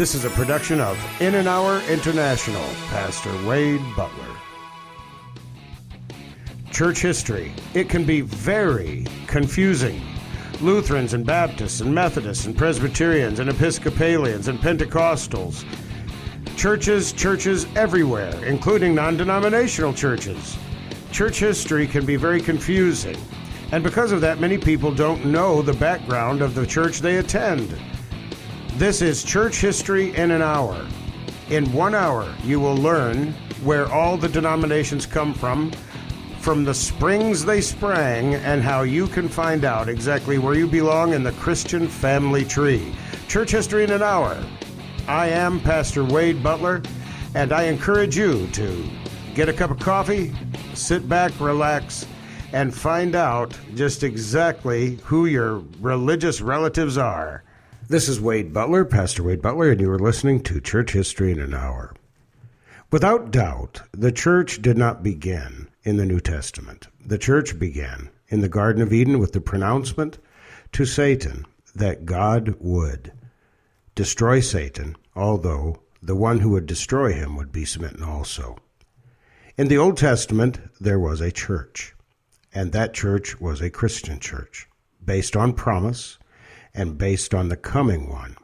This is a production of In an Hour International, Pastor Wade Butler. Church history. It can be very confusing. Lutherans and Baptists and Methodists and Presbyterians and Episcopalians and Pentecostals. Churches everywhere, including non-denominational churches. Church history can be very confusing. And because of that, many people don't know the background of the church they attend. This is Church History in an Hour. In 1 hour, you will learn where all the denominations come from the springs they sprang, and how you can find out exactly where you belong in the Christian family tree. Church History in an Hour. I am Pastor Wade Butler, and I encourage you to get a cup of coffee, sit back, relax, and find out just exactly who your religious relatives are. This is Wade Butler, Pastor Wade Butler, and you are listening to Church History in an Hour. Without doubt, the church did not begin in the New Testament. The church began in the Garden of Eden with the pronouncement to Satan that God would destroy Satan, although the one who would destroy him would be smitten also. In the Old Testament, there was a church, and that church was a Christian church, based on promise and based on the coming one.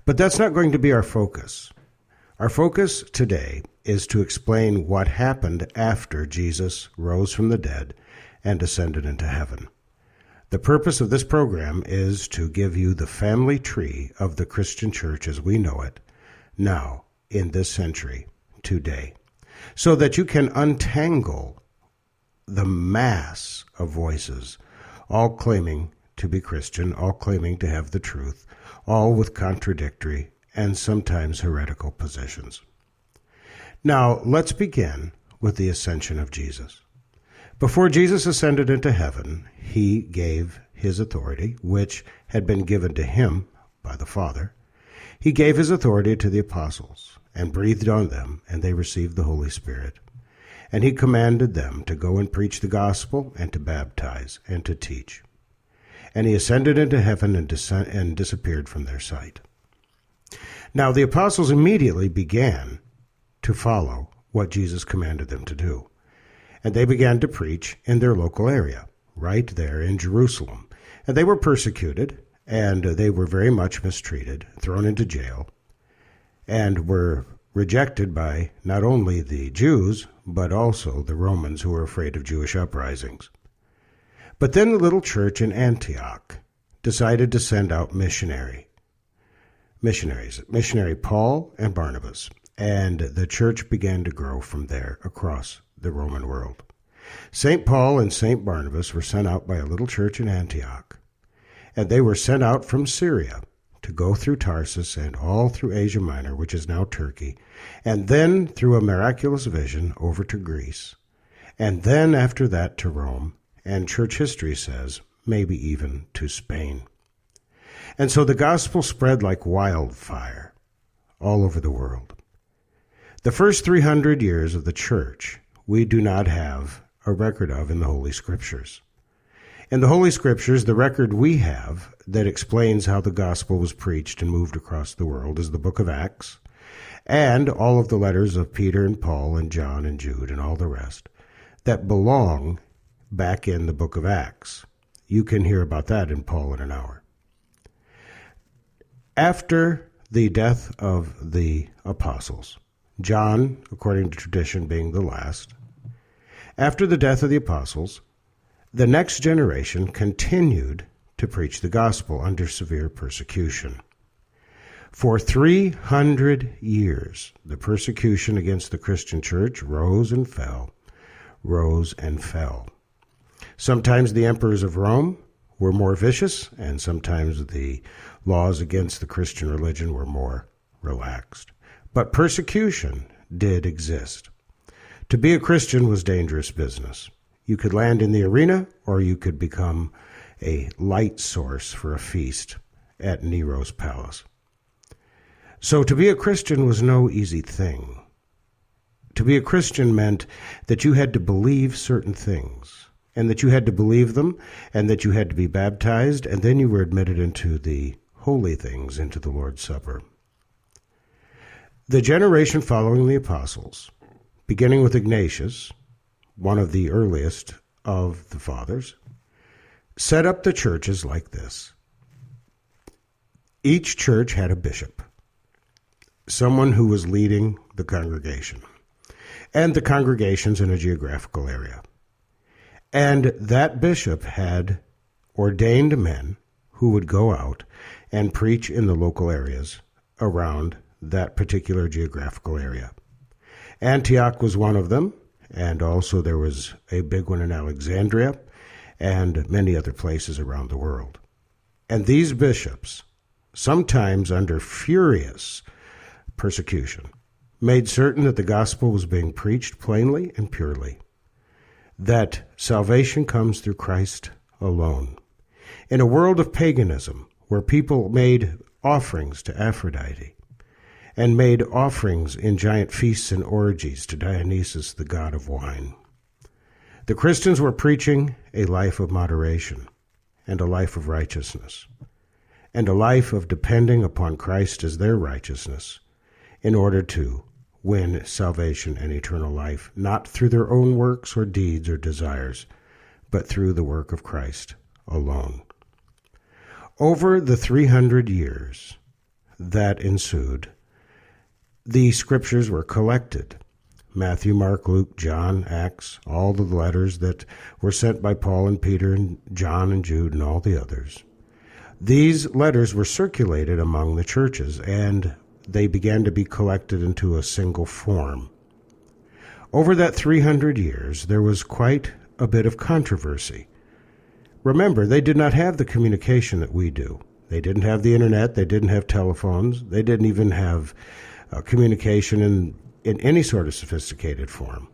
But that's not going to be our focus. Our focus today is to explain what happened after Jesus rose from the dead and ascended into heaven. The purpose of this program is to give you the family tree of the Christian church as we know it now in this century today, so that you can untangle the mass of voices, all claiming to be Christian, all claiming to have the truth, all with contradictory and sometimes heretical positions. Now, let's begin with the ascension of Jesus. Before Jesus ascended into heaven, he gave his authority, which had been given to him by the Father. He gave his authority to the apostles and breathed on them, and they received the Holy Spirit. And he commanded them to go and preach the gospel and to baptize and to teach. And he ascended into heaven and disappeared from their sight. Now the apostles immediately began to follow what Jesus commanded them to do. And they began to preach in their local area, right there in Jerusalem. And they were persecuted, and they were very much mistreated, thrown into jail, and were rejected by not only the Jews, but also the Romans, who were afraid of Jewish uprisings. But then the little church in Antioch decided to send out missionary Paul and Barnabas, and the church began to grow from there across the Roman world. St. Paul and St. Barnabas were sent out by a little church in Antioch, and they were sent out from Syria to go through Tarsus and all through Asia Minor, which is now Turkey, and then through a miraculous vision over to Greece, and then after that to Rome, and church history says maybe even to Spain. And so the gospel spread like wildfire all over the world. The first 300 years of the church we do not have a record of in the Holy Scriptures. In the Holy Scriptures, the record we have that explains how the gospel was preached and moved across the world is the book of Acts, and all of the letters of Peter and Paul and John and Jude and all the rest that belong back in the book of Acts. You can hear about that in Paul in an Hour. After the death of the apostles, John, according to tradition, being the last, after the death of the apostles, the next generation continued to preach the gospel under severe persecution. For 300 years, the persecution against the Christian church rose and fell, rose and fell. Sometimes the emperors of Rome were more vicious, and sometimes the laws against the Christian religion were more relaxed. But persecution did exist. To be a Christian was dangerous business. You could land in the arena, or you could become a light source for a feast at Nero's palace. So to be a Christian was no easy thing. To be a Christian meant that you had to believe certain things, and that you had to believe them, and that you had to be baptized, and then you were admitted into the holy things, into the Lord's Supper. The generation following the apostles, beginning with Ignatius, one of the earliest of the fathers, set up the churches like this. Each church had a bishop, someone who was leading the congregation, and the congregations in a geographical area. And that bishop had ordained men who would go out and preach in the local areas around that particular geographical area. Antioch was one of them, and also there was a big one in Alexandria and many other places around the world. And these bishops, sometimes under furious persecution, made certain that the gospel was being preached plainly and purely, that salvation comes through Christ alone. In a world of paganism, where people made offerings to Aphrodite and made offerings in giant feasts and orgies to Dionysus, the god of wine, the Christians were preaching a life of moderation and a life of righteousness and a life of depending upon Christ as their righteousness in order to win salvation and eternal life, not through their own works or deeds or desires, but through the work of Christ alone. Over the 300 years that ensued, the scriptures were collected. Matthew, Mark, Luke, John, Acts, all of the letters that were sent by Paul and Peter and John and Jude and all the others. These letters were circulated among the churches, and they began to be collected into a single form. Over that 300 years, there was quite a bit of controversy. Remember, they did not have the communication that we do. They didn't have the internet. They didn't have telephones. They didn't even have communication in any sort of sophisticated form.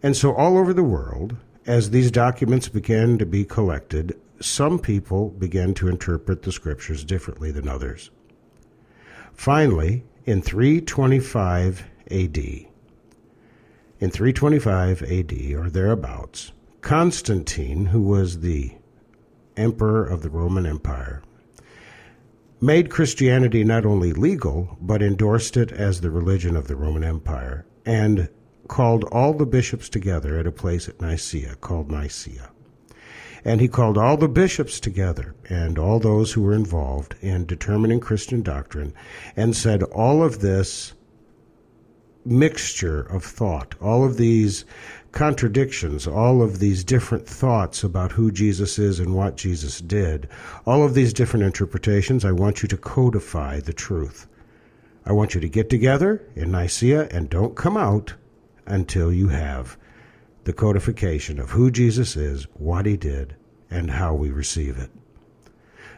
And so all over the world, as these documents began to be collected, some people began to interpret the scriptures differently than others. Finally, in 325 AD, or thereabouts, Constantine, who was the emperor of the Roman Empire, made Christianity not only legal, but endorsed it as the religion of the Roman Empire, and called all the bishops together at a place at Nicaea called Nicaea. And he called all the bishops together and all those who were involved in determining Christian doctrine and said all of this mixture of thought, all of these contradictions, all of these different thoughts about who Jesus is and what Jesus did, all of these different interpretations, I want you to codify the truth. I want you to get together in Nicaea and don't come out until you have the codification of who Jesus is, what he did, and how we receive it.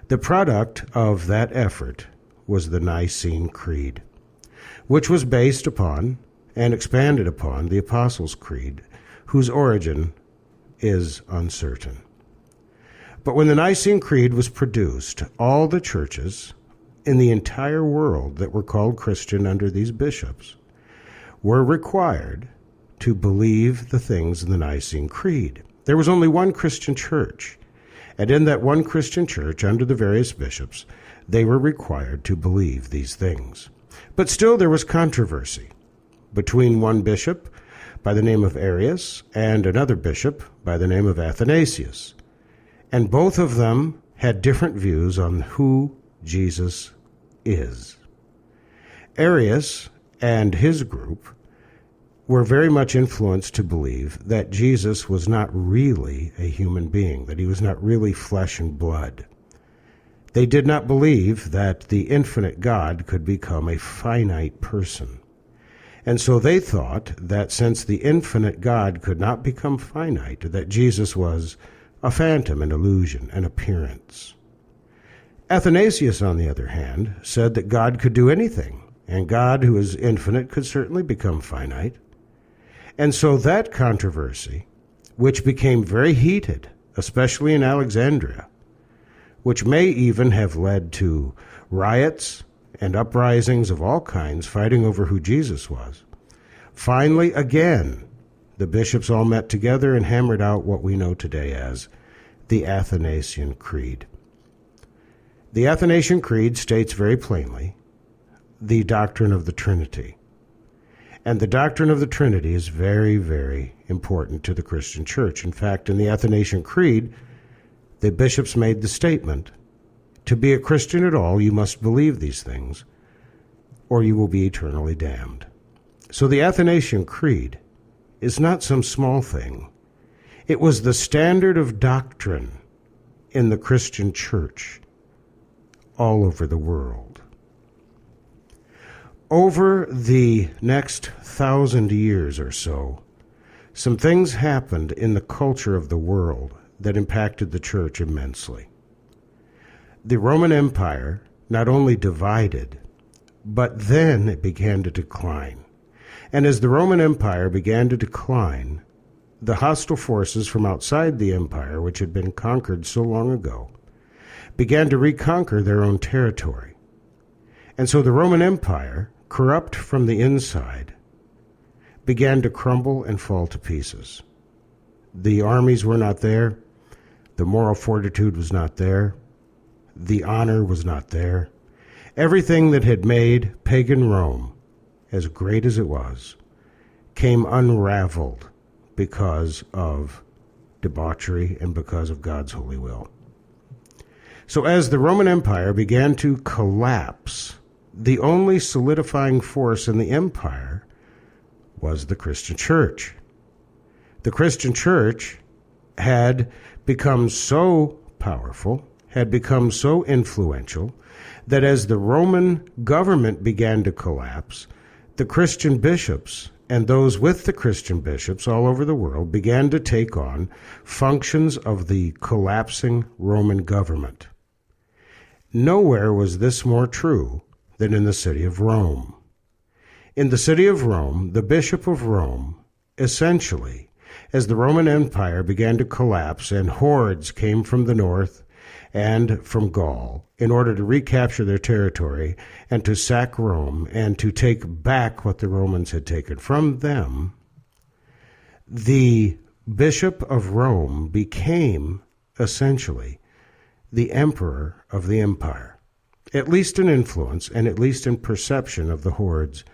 The product of that effort was the Nicene Creed, which was based upon and expanded upon the Apostles' Creed, whose origin is uncertain. But when the Nicene Creed was produced, all the churches in the entire world that were called Christian under these bishops were required to believe the things in the Nicene Creed. There was only one Christian church, and in that one Christian church, under the various bishops, they were required to believe these things. But still there was controversy between one bishop by the name of Arius and another bishop by the name of Athanasius. And both of them had different views on who Jesus is. Arius and his group were very much influenced to believe that Jesus was not really a human being, that he was not really flesh and blood. They did not believe that the infinite God could become a finite person. And so they thought that since the infinite God could not become finite, that Jesus was a phantom, an illusion, an appearance. Athanasius, on the other hand, said that God could do anything, and God, who is infinite, could certainly become finite. And so that controversy, which became very heated, especially in Alexandria, which may even have led to riots and uprisings of all kinds fighting over who Jesus was, finally, again, the bishops all met together and hammered out what we know today as the Athanasian Creed. The Athanasian Creed states very plainly the doctrine of the Trinity, And the doctrine of the Trinity is very, very important to the Christian church. In fact, in the Athanasian Creed, the bishops made the statement, to be a Christian at all, you must believe these things, or you will be eternally damned. So the Athanasian Creed is not some small thing. It was the standard of doctrine in the Christian church all over the world. Over the next 1,000 years or so, some things happened in the culture of the world that impacted the church immensely. The Roman Empire not only divided, but then it began to decline. And as the Roman Empire began to decline, the hostile forces from outside the empire, which had been conquered so long ago, began to reconquer their own territory. And so the Roman Empire, corrupt from the inside, began to crumble and fall to pieces. The armies were not there. The moral fortitude was not there. The honor was not there. Everything that had made pagan Rome, as great as it was, came unraveled because of debauchery and because of God's holy will. So as the Roman Empire began to collapse, the only solidifying force in the empire was the Christian church. The Christian church had become so powerful, had become so influential, that as the Roman government began to collapse, the Christian bishops and those with the Christian bishops all over the world began to take on functions of the collapsing Roman government. Nowhere was this more true than in the city of Rome. In the city of Rome, the Bishop of Rome, essentially, as the Roman Empire began to collapse and hordes came from the north and from Gaul in order to recapture their territory and to sack Rome and to take back what the Romans had taken from them, the Bishop of Rome became essentially the emperor of the empire, at least in influence and at least in perception of the hordes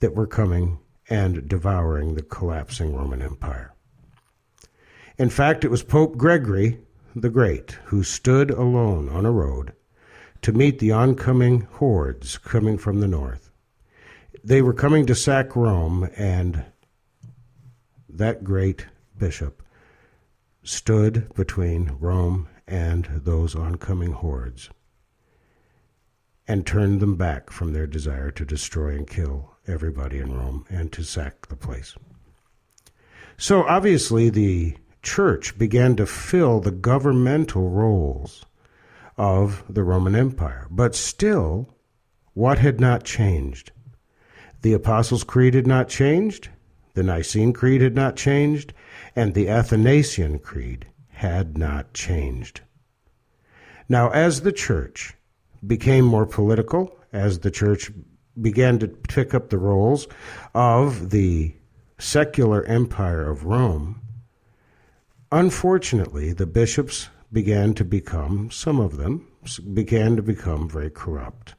that were coming and devouring the collapsing Roman Empire. In fact, it was Pope Gregory the Great who stood alone on a road to meet the oncoming hordes coming from the north. They were coming to sack Rome, and that great bishop stood between Rome and those oncoming hordes and turned them back from their desire to destroy and kill everybody in Rome and to sack the place. So obviously the church began to fill the governmental roles of the Roman Empire. But still, what had not changed? The Apostles' Creed had not changed, the Nicene Creed had not changed, and the Athanasian Creed had not changed. Now, as the church became more political, as the church began to pick up the roles of the secular empire of Rome, unfortunately, the bishops began to become, some of them, began to become very corrupt.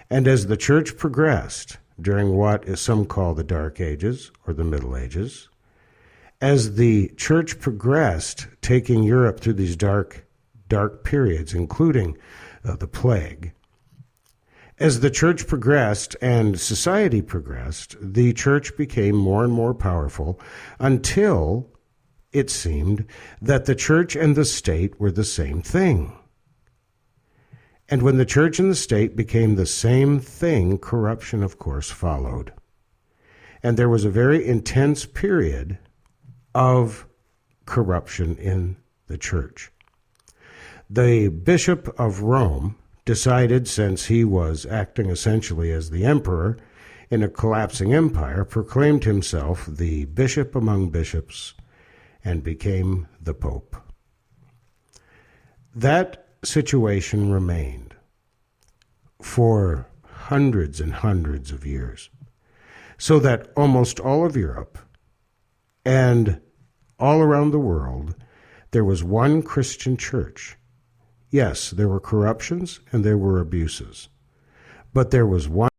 And as the church progressed during what is some call the Dark Ages or the Middle Ages, as the church progressed, taking Europe through these dark periods, including the plague, as the church progressed and society progressed, the church became more and more powerful until it seemed that the church and the state were the same thing. And when the church and the state became the same thing, corruption, of course, followed. And there was a very intense period of corruption in the church. The Bishop of Rome decided, since he was acting essentially as the emperor in a collapsing empire, proclaimed himself the bishop among bishops and became the Pope. That situation remained for hundreds and hundreds of years, so that almost all of Europe and all around the world, there was one Christian church. Yes, there were corruptions and there were abuses, but there was one